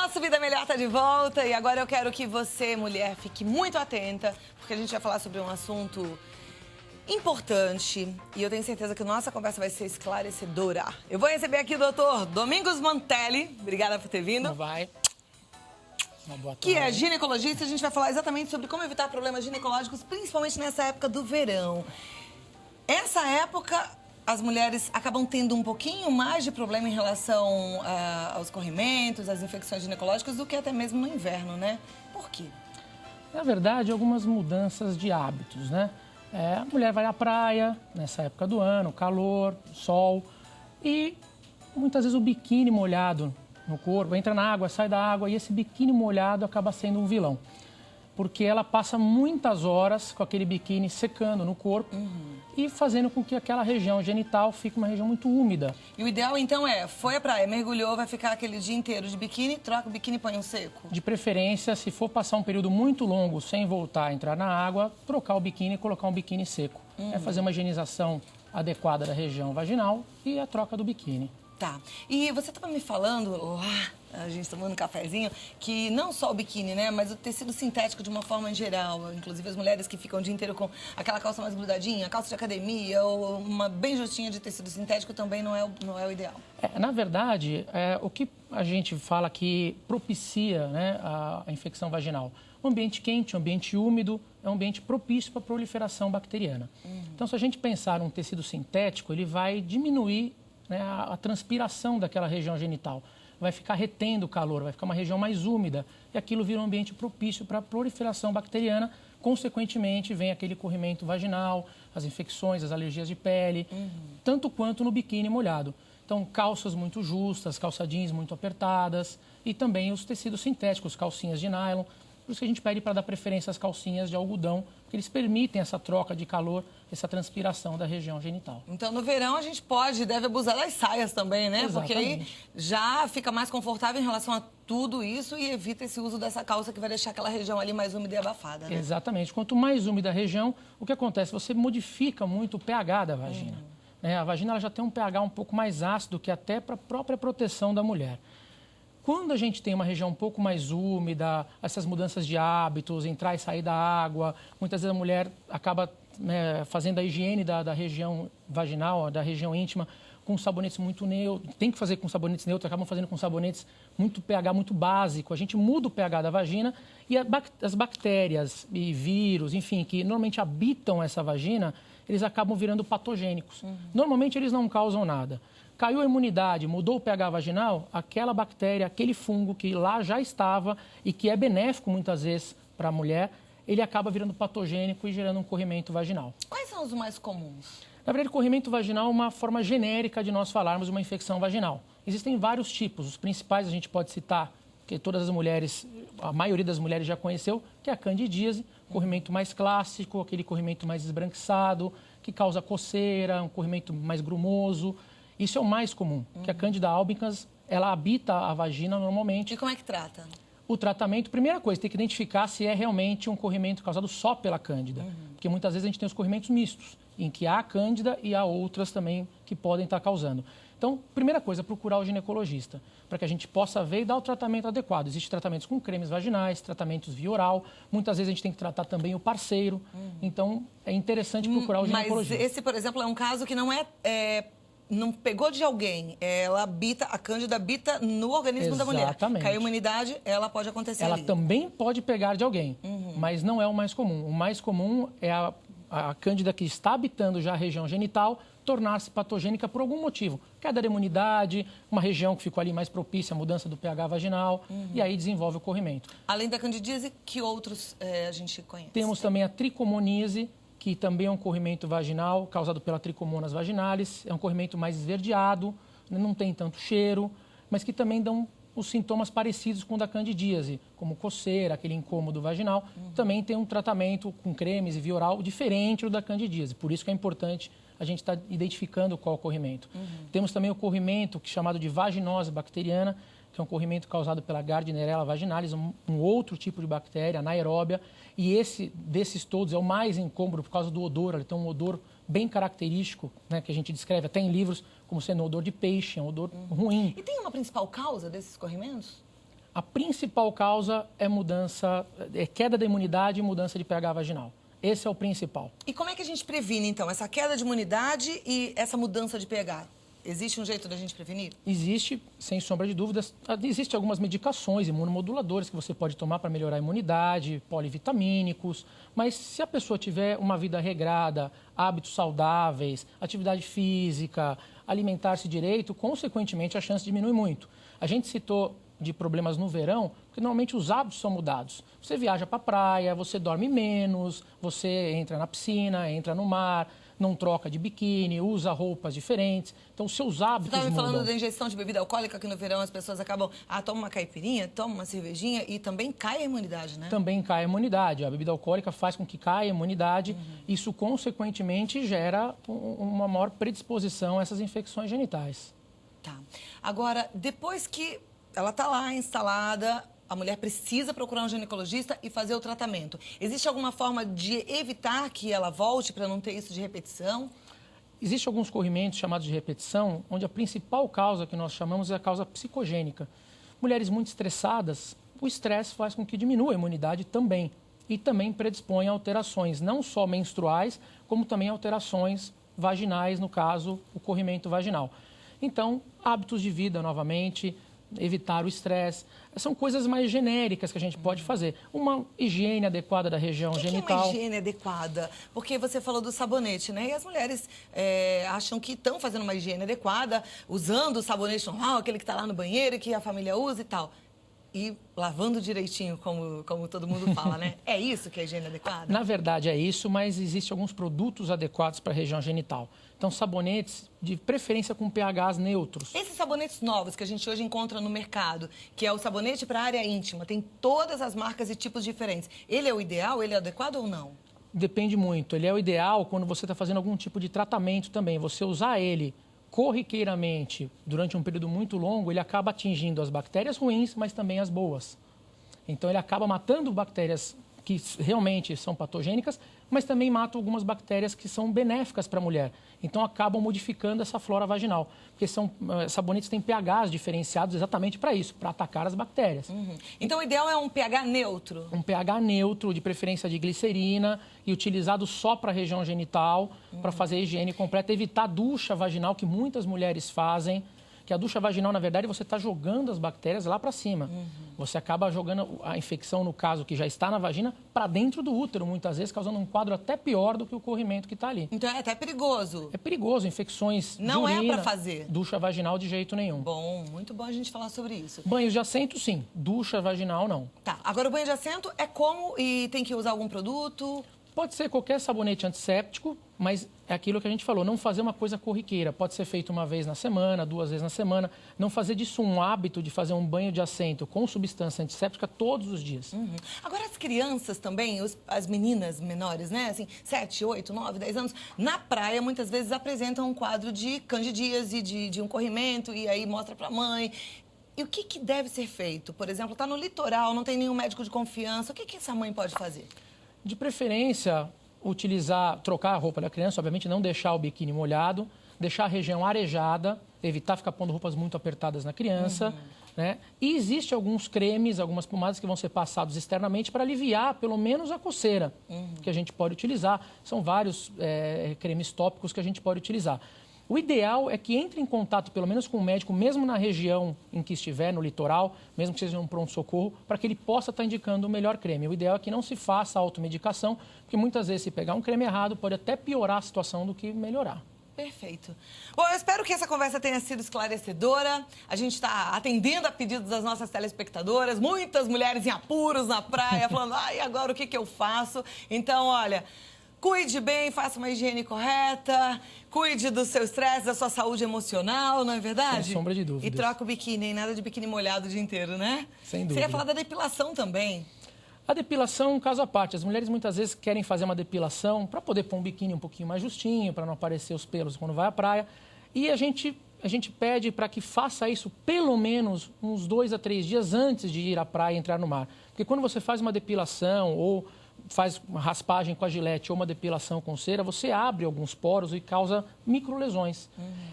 Nosso Vida Melhor está de volta e agora eu quero que você, mulher, fique muito atenta, porque a gente vai falar sobre um assunto importante e eu tenho certeza que nossa conversa vai ser esclarecedora. Eu vou receber aqui o doutor Domingos Mantelli, obrigada por ter vindo. Vai. Uma boa tarde. Que é ginecologista, a gente vai falar exatamente sobre como evitar problemas ginecológicos, principalmente nessa época do verão. Essa época, as mulheres acabam tendo um pouquinho mais de problema em relação aos corrimentos, às infecções ginecológicas, do que até mesmo no inverno, né? Por quê? Na verdade, algumas mudanças de hábitos, né? A mulher vai à praia nessa época do ano, calor, sol, e muitas vezes o biquíni molhado no corpo, entra na água, sai da água, e esse biquíni molhado acaba sendo um vilão. Porque ela passa muitas horas com aquele biquíni secando no corpo e fazendo com que aquela região genital fique uma região muito úmida. E o ideal, então, foi à praia, mergulhou, vai ficar aquele dia inteiro de biquíni, troca o biquíni e põe um seco? De preferência, se for passar um período muito longo sem voltar a entrar na água, trocar o biquíni e colocar um biquíni seco. É fazer uma higienização adequada da região vaginal e a troca do biquíni. Tá. E você estava me falando lá, a gente tomando um cafezinho, que não só o biquíni, né, mas o tecido sintético de uma forma geral, inclusive as mulheres que ficam o dia inteiro com aquela calça mais grudadinha, calça de academia ou uma bem justinha de tecido sintético também não é o ideal. Na verdade, o que a gente fala que propicia, né, a infecção vaginal? Um ambiente quente, um ambiente úmido, é um ambiente propício para a proliferação bacteriana. Então, se a gente pensar um tecido sintético, ele vai diminuir, né, a transpiração daquela região genital. Vai ficar retendo o calor, vai ficar uma região mais úmida e aquilo vira um ambiente propício para a proliferação bacteriana. Consequentemente, vem aquele corrimento vaginal, as infecções, as alergias de pele, tanto quanto no biquíni molhado. Então, calças muito justas, calça jeans muito apertadas e também os tecidos sintéticos, calcinhas de nylon. Por isso que a gente pede para dar preferência às calcinhas de algodão, porque eles permitem essa troca de calor, essa transpiração da região genital. Então, no verão, a gente deve abusar das saias também, né? Exatamente. Porque aí já fica mais confortável em relação a tudo isso e evita esse uso dessa calça que vai deixar aquela região ali mais úmida e abafada, né? Exatamente. Quanto mais úmida a região, o que acontece? Você modifica muito o pH da vagina. A vagina ela já tem um pH um pouco mais ácido, que até para a própria proteção da mulher. Quando a gente tem uma região um pouco mais úmida, essas mudanças de hábitos, entrar e sair da água, muitas vezes a mulher acaba, né, fazendo a higiene da região vaginal, da região íntima, com sabonetes muito neutros. Tem que fazer com sabonetes neutros, acabam fazendo com sabonetes muito pH muito básico. A gente muda o pH da vagina e as bactérias e vírus, enfim, que normalmente habitam essa vagina, eles acabam virando patogênicos. Normalmente eles não causam nada. Caiu a imunidade, mudou o pH vaginal, aquela bactéria, aquele fungo que lá já estava e que é benéfico muitas vezes para a mulher, ele acaba virando patogênico e gerando um corrimento vaginal. Quais são os mais comuns? Na verdade, corrimento vaginal é uma forma genérica de nós falarmos uma infecção vaginal. Existem vários tipos, os principais a gente pode citar, que todas as mulheres, a maioria das mulheres já conheceu, que é a candidíase, corrimento mais clássico, aquele corrimento mais esbranquiçado, que causa coceira, um corrimento mais grumoso. Isso é o mais comum, que a Candida albicans, ela habita a vagina normalmente. E como é que trata? O tratamento, primeira coisa, tem que identificar se é realmente um corrimento causado só pela Cândida. Porque muitas vezes a gente tem os corrimentos mistos, em que há a Cândida e há outras também que podem estar causando. Então, primeira coisa, procurar o ginecologista, para que a gente possa ver e dar o tratamento adequado. Existem tratamentos com cremes vaginais, tratamentos via oral. Muitas vezes a gente tem que tratar também o parceiro. Então, é interessante procurar o ginecologista. Mas esse, por exemplo, é um caso que não pegou de alguém, a Cândida habita no organismo da mulher. Exatamente. Caiu a imunidade, ela pode acontecer Ela ali. também pode pegar de alguém, mas não é o mais comum. O mais comum é a Cândida que está habitando já a região genital tornar-se patogênica por algum motivo. Queda da imunidade, uma região que ficou ali mais propícia à mudança do pH vaginal, e aí desenvolve o corrimento. Além da candidíase, que outros a gente conhece? Temos também a tricomoníase, que também é um corrimento vaginal causado pela tricomonas vaginalis. É um corrimento mais esverdeado, não tem tanto cheiro, mas que também dão os sintomas parecidos com o da candidíase, como coceira, aquele incômodo vaginal. Também tem um tratamento com cremes e via oral diferente do da candidíase. Por isso que é importante a gente estar identificando qual é o corrimento. Temos também o corrimento chamado de vaginose bacteriana, que é um corrimento causado pela Gardnerella vaginalis, um outro tipo de bactéria anaeróbia. E desses todos é o mais incômodo por causa do odor. Ele tem um odor bem característico, né, que a gente descreve até em livros como sendo um odor de peixe, um odor ruim. E tem uma principal causa desses corrimentos? A principal causa é queda da imunidade e mudança de pH vaginal. Esse é o principal. E como é que a gente previne, então, essa queda de imunidade e essa mudança de pH? Existe um jeito da gente prevenir? Existe, sem sombra de dúvidas. Existem algumas medicações imunomoduladores que você pode tomar para melhorar a imunidade, polivitamínicos. Mas se a pessoa tiver uma vida regrada, hábitos saudáveis, atividade física, alimentar-se direito, consequentemente a chance diminui muito. A gente citou de problemas no verão, porque normalmente os hábitos são mudados. Você viaja para a praia, você dorme menos, você entra na piscina, entra no mar, não troca de biquíni, usa roupas diferentes. Então, os seus hábitos mudam. Você estava me falando da ingestão de bebida alcoólica, que no verão as pessoas acabam, toma uma caipirinha, toma uma cervejinha e também cai a imunidade, né? Também cai a imunidade. A bebida alcoólica faz com que caia a imunidade. Isso, consequentemente, gera uma maior predisposição a essas infecções genitais. Tá. Agora, depois que ela está lá instalada, a mulher precisa procurar um ginecologista e fazer o tratamento. Existe alguma forma de evitar que ela volte para não ter isso de repetição? Existem alguns corrimentos chamados de repetição, onde a principal causa que nós chamamos é a causa psicogênica. Mulheres muito estressadas, o estresse faz com que diminua a imunidade também. E também predispõe a alterações, não só menstruais, como também alterações vaginais, no caso, o corrimento vaginal. Então, hábitos de vida, novamente, evitar o estresse. São coisas mais genéricas que a gente pode fazer. Uma higiene adequada da região genital. O que é uma higiene adequada? Porque você falou do sabonete, né? E as mulheres acham que estão fazendo uma higiene adequada, usando o sabonete normal, aquele que está lá no banheiro e que a família usa e tal. E lavando direitinho, como todo mundo fala, né? É isso que é a higiene adequada? Na verdade é isso, mas existem alguns produtos adequados para a região genital. Então, sabonetes, de preferência com pHs neutros. Esses sabonetes novos que a gente hoje encontra no mercado, que é o sabonete para a área íntima, tem todas as marcas e tipos diferentes. Ele é o ideal? Ele é adequado ou não? Depende muito. Ele é o ideal quando você está fazendo algum tipo de tratamento também. Você usar ele corriqueiramente durante um período muito longo, ele acaba atingindo as bactérias ruins, mas também as boas. Então, ele acaba matando bactérias que realmente são patogênicas, mas também matam algumas bactérias que são benéficas para a mulher. Então, acabam modificando essa flora vaginal. Porque sabonetes têm pHs diferenciados exatamente para isso, para atacar as bactérias. Então, o ideal é um pH neutro? Um pH neutro, de preferência de glicerina, e utilizado só para a região genital, para fazer a higiene completa, evitar a ducha vaginal, que muitas mulheres fazem. Que a ducha vaginal, na verdade, você está jogando as bactérias lá para cima. Você acaba jogando a infecção, no caso, que já está na vagina, para dentro do útero, muitas vezes, causando um quadro até pior do que o corrimento que está ali. Então, é até perigoso. É perigoso, infecções não de urina, é para fazer. Ducha vaginal de jeito nenhum. Bom, muito bom a gente falar sobre isso. Banhos de assento, sim. Ducha vaginal, não. Tá, agora o banho de assento é como e tem que usar algum produto? Pode ser qualquer sabonete antisséptico, mas é aquilo que a gente falou, não fazer uma coisa corriqueira. Pode ser feito uma vez na semana, 2 vezes na semana. Não fazer disso um hábito de fazer um banho de assento com substância antisséptica todos os dias. Agora, as crianças também, as meninas menores, né? Assim, 7, 8, 9, 10 anos, na praia, muitas vezes apresentam um quadro de candidíase, de um corrimento, e aí mostra pra mãe. E o que deve ser feito? Por exemplo, está no litoral, não tem nenhum médico de confiança. O que essa mãe pode fazer? De preferência, trocar a roupa da criança, obviamente não deixar o biquíni molhado, deixar a região arejada, evitar ficar pondo roupas muito apertadas na criança, né? E existe alguns cremes, algumas pomadas que vão ser passados externamente para aliviar pelo menos a coceira que a gente pode utilizar. São vários cremes tópicos que a gente pode utilizar. O ideal é que entre em contato, pelo menos com o médico, mesmo na região em que estiver, no litoral, mesmo que seja um pronto-socorro, para que ele possa estar indicando o melhor creme. O ideal é que não se faça automedicação, porque muitas vezes, se pegar um creme errado, pode até piorar a situação do que melhorar. Perfeito. Bom, eu espero que essa conversa tenha sido esclarecedora. A gente está atendendo a pedidos das nossas telespectadoras, muitas mulheres em apuros na praia, falando, e agora o que eu faço? Então, olha... Cuide bem, faça uma higiene correta, cuide do seu estresse, da sua saúde emocional, não é verdade? Sem sombra de dúvidas. E troca o biquíni, nada de biquíni molhado o dia inteiro, né? Sem dúvida. Você ia falar da depilação também. A depilação é um caso à parte. As mulheres muitas vezes querem fazer uma depilação para poder pôr um biquíni um pouquinho mais justinho, para não aparecer os pelos quando vai à praia. E a gente pede para que faça isso pelo menos uns 2 a 3 dias antes de ir à praia e entrar no mar. Porque quando você faz uma depilação ou faz uma raspagem com a gilete ou uma depilação com cera, você abre alguns poros e causa microlesões.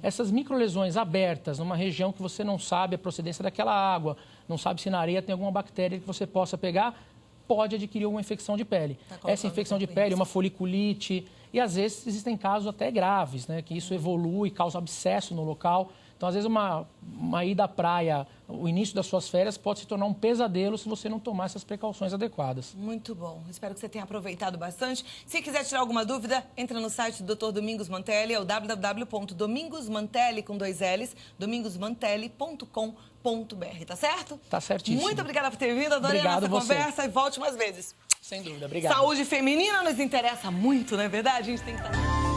Essas microlesões abertas numa região que você não sabe a procedência daquela água, não sabe se na areia tem alguma bactéria que você possa pegar, pode adquirir uma infecção de pele. Essa infecção de pele, uma foliculite, e às vezes existem casos até graves, né, que isso evolui, causa abscesso no local. Então, às vezes, uma ida à praia, o início das suas férias, pode se tornar um pesadelo se você não tomar essas precauções adequadas. Muito bom. Espero que você tenha aproveitado bastante. Se quiser tirar alguma dúvida, entra no site do Dr. Domingos Mantelli, é o www.domingosmantelli, com 2 L's, domingosmantelli.com.br, tá certo? Tá certíssimo. Muito obrigada por ter vindo, adorei a nossa conversa e volte mais vezes. Sem dúvida, obrigado. Saúde feminina nos interessa muito, não é verdade? A gente tem que estar...